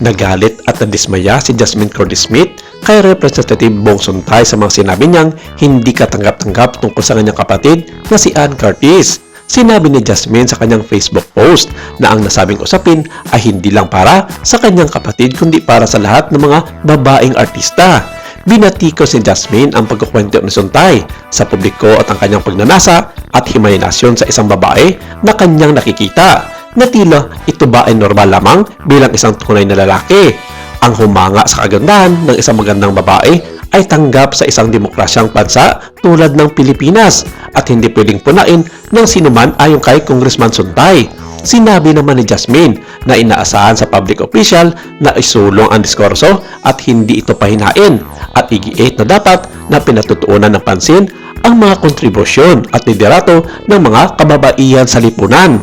Nagalit at nadismaya si Jasmine Cordy Smith kay Representative Bong Suntay sa mga sinabi niyang hindi katanggap-tanggap tungkol sa kanyang kapatid na si Ann Curtis. Sinabi ni Jasmine sa kanyang Facebook post na ang nasabing usapin ay hindi lang para sa kanyang kapatid kundi para sa lahat ng mga babaeng artista. Binatikos ni Jasmine ang pagkukwento ni Suntay sa publiko at ang kanyang pagnanasa at himalinasyon sa isang babae na kanyang nakikita na tila ito ba ay normal lamang bilang isang tunay na lalaki. Ang humanga sa kagandahan ng isang magandang babae ay tanggap sa isang demokrasyang bansa tulad ng Pilipinas at hindi pwedeng punain ng sinuman ayon kay Congressman Suntay. Sinabi naman ni Jasmine na inaasahan sa public official na isulong ang diskurso at hindi ito pahinain at igiit na dapat na pinatutuunan ng pansin ang mga kontribusyon at liderato ng mga kababaihan sa lipunan.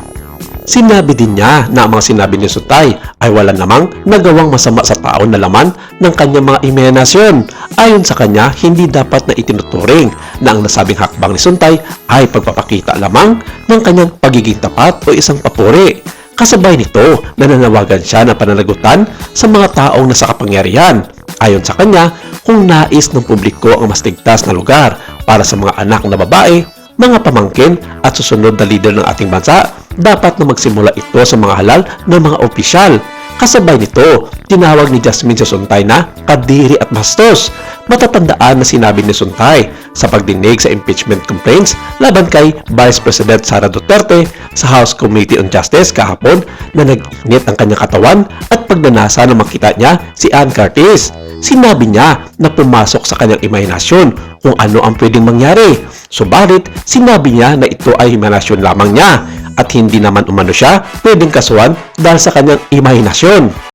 Sinabi din niya na ang mga sinabi ni Suntay ay wala namang nagawang masama sa tao na laman ng kanyang mga imahinasyon. Ayon sa kanya, hindi dapat na itinuturing na ang nasabing hakbang ni Suntay ay pagpapakita lamang ng kanyang pagiging tapat o isang papuri. Kasabay nito, nananawagan siya ng pananagutan sa mga taong nasa kapangyarihan. Ayon sa kanya, kung nais ng publiko ang mas ligtas na lugar para sa mga anak na babae, mga pamangkin at susunod na leader ng ating bansa, dapat na magsimula ito sa mga halal ng mga opisyal. Kasabay nito, tinawag ni Jasmine si Suntay na kadiri at bastos. Matatandaan na sinabi ni Suntay sa pagdinig sa impeachment complaints laban kay Vice President Sara Duterte sa House Committee on Justice kahapon na nag-init ang kanyang katawan at pagnanasa na makita niya si Ann Curtis. Sinabi niya na pumasok sa kanyang imahinasyon kung ano ang pwedeng mangyari. Subalit, sinabi niya na ito ay imahinasyon lamang niya at hindi naman umano siya pwedeng kasuhan dahil sa kanyang imahinasyon.